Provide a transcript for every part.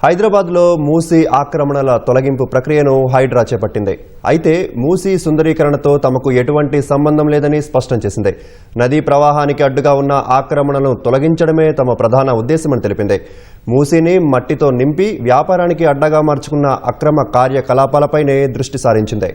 హైదరాబాద్లో మూసీ ఆక్రమణల తొలగింపు ప్రక్రియను హైడ్రా చేపట్టింది. అయితే మూసీ సుందరీకరణతో తమకు ఎటువంటి సంబంధం లేదని స్పష్టం చేసింది. నదీ ప్రవాహానికి అడ్డుగా ఉన్న ఆక్రమణలను తొలగించడమే తమ ప్రధాన ఉద్దేశమని తెలిపింది. మూసీని మట్టితో నింపి వ్యాపారానికి అడ్డగా మార్చుకున్న అక్రమ కార్యకలాపాలపైనే దృష్టి సారించింది.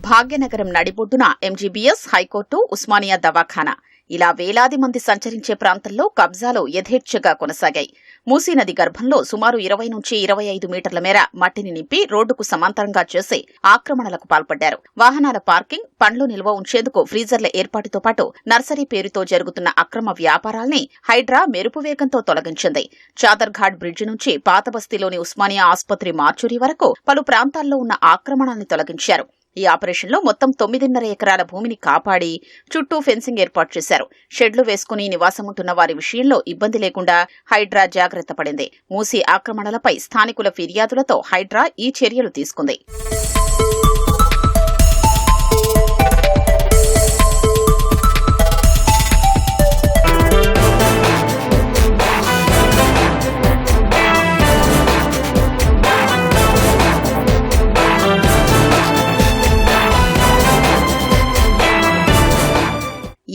భాగ్యనగరం నడిబొడ్డున ఎంజీబీఎస్, హైకోర్టు, ఉస్మానియా దవాఖానా ఇలా వేలాది మంది సంచరించే ప్రాంతంలో కబ్జాలు యథేచ్ఛగా కొనసాగాయి. మూసీ నది గర్భంలో సుమారు 20 నుంచి 25 మీటర్ల మేర మట్టిని నింపి రోడ్డుకు సమాంతరంగా చేసి ఆక్రమణలకు పాల్పడ్డారు. వాహనాల పార్కింగ్, పండ్లు నిల్వ ఉంచేందుకు ఫ్రీజర్ల ఏర్పాటుతో పాటు నర్సరీ పేరుతో జరుగుతున్న అక్రమ వ్యాపారాల్ని హైడ్రా మెరుపు వేగంతో తొలగించింది. చాదర్ఘాట్ బ్రిడ్జి నుంచి పాత బస్తీలోని ఉస్మానియా ఆసుపత్రి మార్చురీ వరకు పలు ప్రాంతాల్లో ఉన్న ఆక్రమణల్ని తొలగించారు. ఈ ఆపరేషన్లో మొత్తం 9.5 ఎకరాల భూమిని కాపాడి చుట్టూ ఫెన్సింగ్ ఏర్పాటు చేశారు. షెడ్లు వేసుకుని నివాసముంటున్న వారి విషయంలో ఇబ్బంది లేకుండా హైడ్రా జాగ్రత్త పడింది. మూసీ ఆక్రమణలపై స్థానికుల ఫిర్యాదులతో హైడ్రా ఈ చర్యలు తీసుకుంది.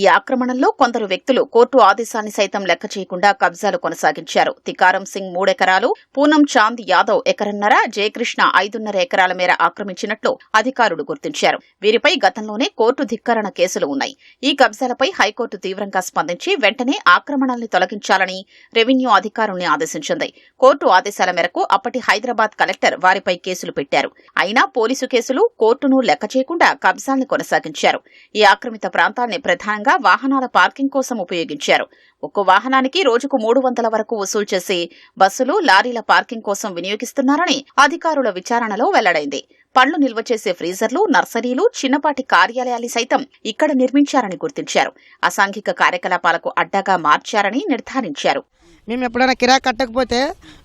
ఈ ఆక్రమణంలో కొందరు వ్యక్తులు కోర్టు ఆదేశాన్ని సైతం లెక్క చేయకుండా కబ్జాలు కొనసాగించారు. తికారం సింగ్ 3 ఎకరాలు, పూనం చాంద్ యాదవ్ ఎకరన్నర, జయకృష్ణ 5.5 ఎకరాల మేర ఆక్రమించినట్లు అధికారులు గుర్తించారు. వీరిపై గతంలోనే కోర్టు ధిక్కరణ కేసులు ఉన్నాయి. ఈ కబ్జాలపై హైకోర్టు తీవ్రంగా స్పందించి వెంటనే ఆక్రమణల్ని తొలగించాలని రెవెన్యూ అధికారుల్ని ఆదేశించింది. కోర్టు ఆదేశాల మేరకు అప్పటి హైదరాబాద్ కలెక్టర్ వారిపై కేసులు పెట్టారు. అయినా పోలీసు కేసులు, కోర్టును లెక్క చేయకుండా కబ్జాల్ని కొనసాగించారు. ఈ ఆక్రమిత ప్రాంతాల్ని ప్రధానంగా వాహనాల పార్కింగ్ కోసం ఉపయోగించారు. ఒక్కో వాహనానికి రోజుకు 300 వరకు వసూలు చేసి బస్సులు, లారీల పార్కింగ్ కోసం వినియోగిస్తున్నారని అధికారుల విచారణలో వెల్లడైంది. పండ్లు నిల్వ చేసే ఫ్రీజర్లు, నర్సరీలు, చిన్నపాటి కార్యాలయాలు సైతం ఇక్కడ నిర్మించారని గుర్తించారు. అసాంఘిక కార్యకలాపాలకు అడ్డాగా మార్చారని నిర్ధారించారు. మేము ఎప్పుడైనా కిరాయి కట్టకపోతే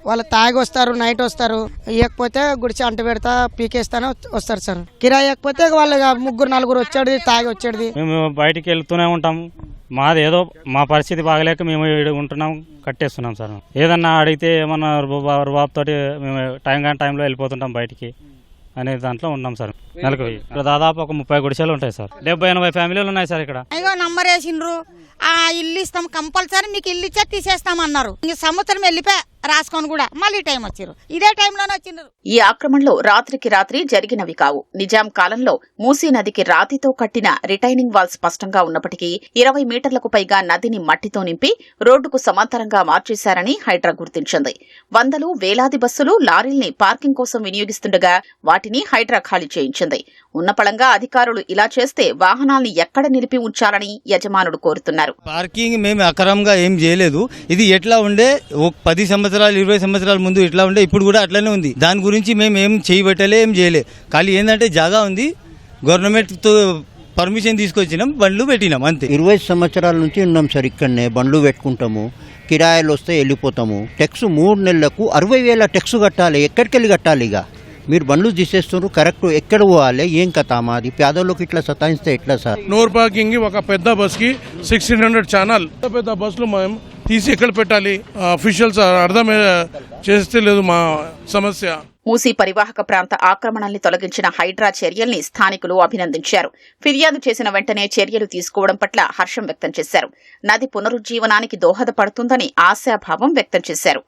వాళ్ళు తాగి వస్తారు, నైట్ వస్తారు, ఇవ్వకపోతే గుడిచి అంట పెడతా పీకేస్తానే వస్తారు సార్. కిరాయి ఇవ్వకపోతే వాళ్ళు 3-4 వచ్చేది తాగి వచ్చేది. మేము బయటికి వెళ్తూనే ఉంటాము. మాది ఏదో మా పరిస్థితి బాగలేక మేము ఉంటున్నాం, కట్టేస్తున్నాం సార్. ఏదన్నా అడిగితే ఏమన్నా రుబాబుతోటి మేము టైంలో వెళ్ళిపోతుంటాం బయటికి అనే దాంట్లో ఉన్నాం సార్. నెలకు దాదాపు ఒక 30 గుడిసెలు ఉంటాయి సార్. 70-80 ఫ్యామిలీలు ఉన్నాయి సార్ ఇక్కడ. అయ్యో నంబర్ వేసిండ్రు, ఆ ఇల్లు ఇస్తాం కంపల్సరీ మీకు ఇల్లు ఇచ్చే తీసేస్తామన్నారు. ఇంక సంవత్సరం వెళ్ళిపోయా రాసుకొని కూడా మళ్ళీ టైం వచ్చారు. ఇదే టైంలోనే వచ్చిండ్రు. ఈ ఆక్రమణలో రాత్రికి రాత్రి జరిగినవి కావు. నిజాం కాలంలో మూసీ నదికి రాతితో కట్టిన రిటైనింగ్ వాల్ స్పష్టంగా ఉన్నప్పటికీ 20 మీటర్లకు పైగా నదిని మట్టితో నింపి రోడ్డుకు సమాంతరంగా మార్చేశారని హైడ్రా గుర్తించింది. వందలు, వేలాది బస్సులు, లారీల్ని పార్కింగ్ కోసం వినియోగిస్తుండగా వాటిని హైడ్రా ఖాళీ చేయించింది. ఉన్నపళంగా అధికారులు ఇలా చేస్తే వాహనాల్ని ఎక్కడ నిలిపి ఉంచాలని యజమానుడు కోరుతున్నారు. పార్కింగ్ మేము అక్రమంగా ఏం చేయలేదు. ఇది ఎట్లా ఉండే 10 సంవత్సరాలు 20 సంవత్సరాల ముందు ఇట్లా ఉండే, ఇప్పుడు కూడా అట్లనే ఉంది. దాని గురించి మేము ఏం చేయబట్టలే, ఏం చేయలే. ఖాళీ ఏంటంటే జాగా ఉంది, గవర్నమెంట్తో పర్మిషన్ తీసుకొచ్చినాం, బండ్లు పెట్టినాం అంతే. 20 సంవత్సరాల నుంచి ఉన్నాం సార్ ఇక్కడనే. బండ్లు పెట్టుకుంటాము, కిరాయిలు వస్తే వెళ్ళిపోతాము. టెక్స్ 3 నెలలకు 60,000 టెక్స్ కట్టాలి. ఎక్కడికి వెళ్ళి కట్టాలి? ఇక మీరు బండ్లు తీసేస్తున్నారు, కరెక్ట్ ఎక్కడ పోవాలి, ఏం కథ మాది? పేదోళ్ళకి ఇట్లా సతాయిస్తే ఎట్లా సార్? నోర్ పార్కింగ్ ఒక పెద్ద బస్ కి 1600 ఛానల్ పెద్ద బస్సులు మేము తీసి ఎక్కడ పెట్టాలి? అఫీషియల్స్ అర్థం చేస్తే లేదు మా సమస్య. మూసీ పరివాహక ప్రాంత ఆక్రమణల్ని తొలగించిన హైడ్రా చర్యల్ని స్థానికులు అభినందించారు. ఫిర్యాదు చేసిన వెంటనే చర్యలు తీసుకోవడం పట్ల హర్షం వ్యక్తం చేశారు. నది పునరుజ్జీవనానికి దోహదపడుతుందని ఆశాభావం వ్యక్తం చేశారు.